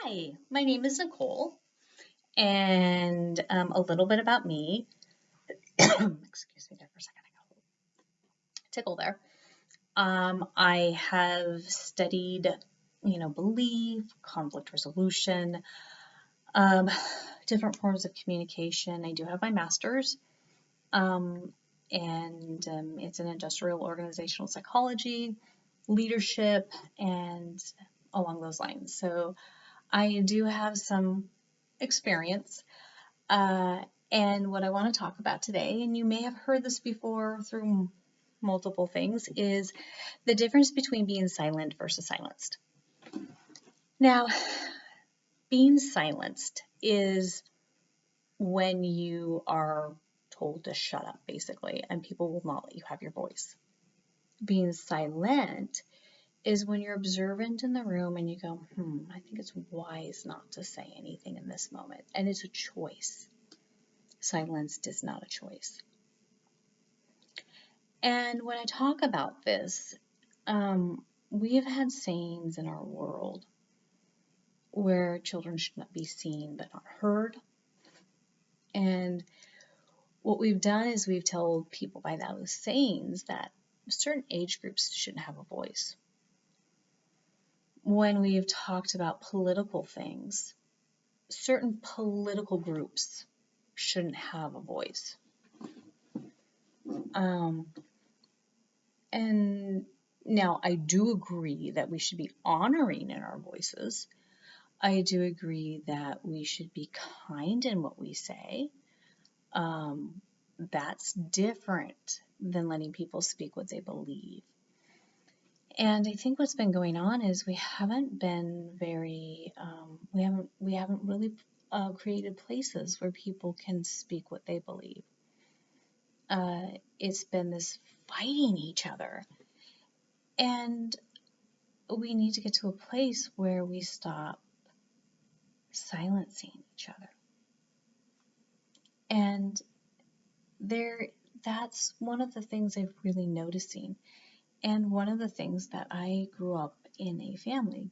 Hi, my name is Nicole, and a little bit about me. Excuse me there for a second. I got a little tickle there. I have studied, belief, conflict resolution, um, different forms of communication. I do have my master's, um, and it's in industrial organizational psychology, leadership, and along those lines. So I do have some experience. Uh, and what I want to talk about today, and you may have heard this before through multiple things, is the difference between being silent versus silenced. Now, being silenced is when you are told to shut up, basically, and people will not let you have your voice. Being silent is when you're observant in the room and you go, I think it's wise not to say anything in this moment. And it's a choice. Silenced is not a choice. And when I talk about this, we have had sayings in our world where children should not be seen but not heard. And what we've done is we've told people by those sayings that certain age groups shouldn't have a voice. When we've talked about political things, certain political groups shouldn't have a voice. And now I do agree that we should be honoring in our voices. I do agree that we should be kind in what we say. That's different than letting people speak what they believe. And I think what's been going on is we haven't been very, we haven't really created places where people can speak what they believe. It's been this fighting each other. And we need to get to a place where we stop silencing each other. And that's one of the things I've really noticing. And one of the things that I grew up in a family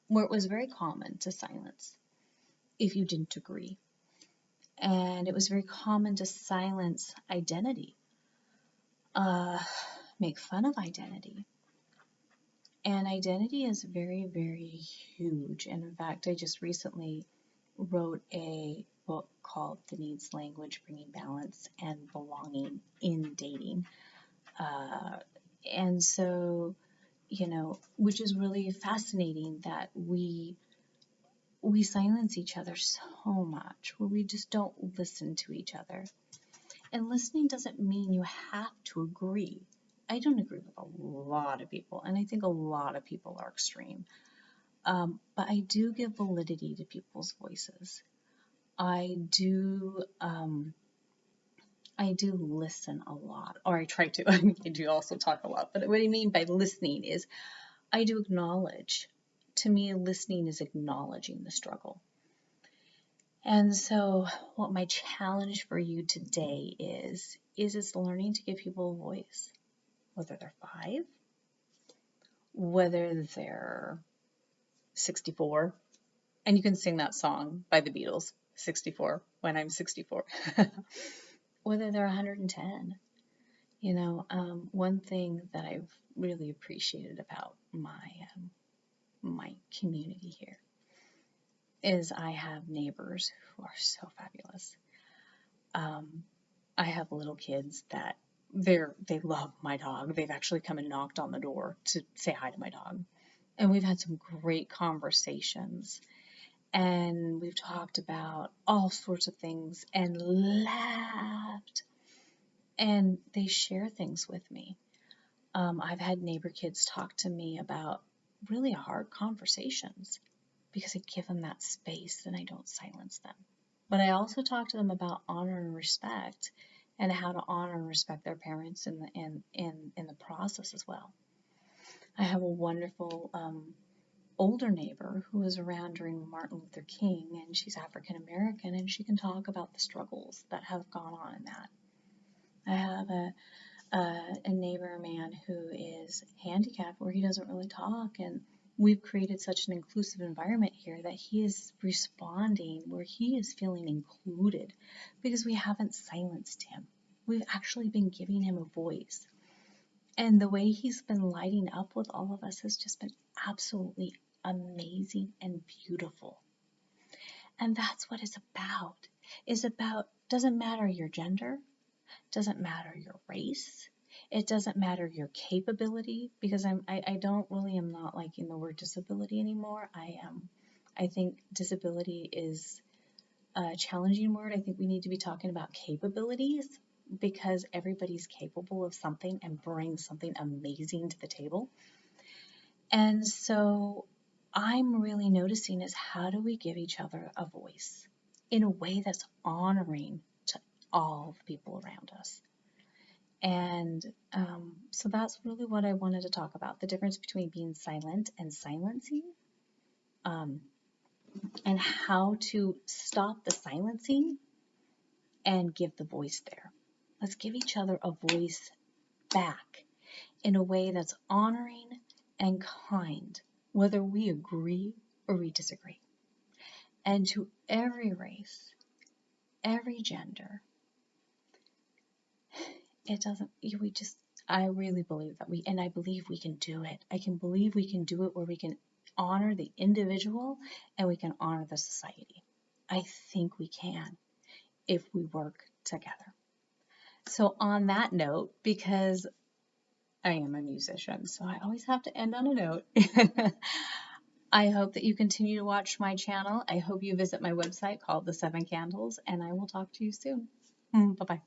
where it was very common to silence if you didn't agree. And it was very common to silence identity, make fun of identity. And identity is very, very huge. And in fact, I just recently wrote a book called The Needs Language, Bringing Balance and Belonging in Dating. And so, which is really fascinating that we silence each other so much, where we just don't listen to each other. And listening doesn't mean you have to agree. I don't agree with a lot of people, and I think a lot of people are extreme. But I do give validity to people's voices. I do listen a lot, or I try to. I mean, I do also talk a lot, but what I mean by listening is I do acknowledge. To me, listening is acknowledging the struggle. And so what my challenge for you today is it's learning to give people a voice, whether they're 5, whether they're 64, and you can sing that song by the Beatles, 64, when I'm 64, whether they're 110. One thing that I've really appreciated about my community here is I have neighbors who are so fabulous. I have little kids that they love my dog. They've actually come and knocked on the door to say hi to my dog. And we've had some great conversations. And we've talked about all sorts of things and laughed. And they share things with me. I've had neighbor kids talk to me about really hard conversations because I give them that space and I don't silence them. But I also talk to them about honor and respect and how to honor and respect their parents in the process as well. I have a wonderful older neighbor who was around during Martin Luther King, and she's African American, and she can talk about the struggles that have gone on in that. I have a neighbor man who is handicapped where he doesn't really talk, and we've created such an inclusive environment here that he is responding where he is feeling included because we haven't silenced him. We've actually been giving him a voice. And the way he's been lighting up with all of us has just been absolutely amazing and beautiful. And that's what it's about. Doesn't matter your gender, doesn't matter your race, it doesn't matter your capability, because I don't really am not liking the word disability anymore. I think disability is a challenging word. I think we need to be talking about capabilities, because everybody's capable of something and brings something amazing to the table. And so I'm really noticing is how do we give each other a voice in a way that's honoring to all the people around us. And so that's really what I wanted to talk about, the difference between being silent and silencing, and how to stop the silencing and give the voice there. Let's give each other a voice back in a way that's honoring and kind, whether we agree or we disagree. And to every race, every gender, I really believe that I believe we can do it. I can believe we can do it where we can honor the individual and we can honor the society. I think we can if we work together. So on that note, because I am a musician, so I always have to end on a note. I hope that you continue to watch my channel. I hope you visit my website called The 7 Candles, and I will talk to you soon. Bye-bye.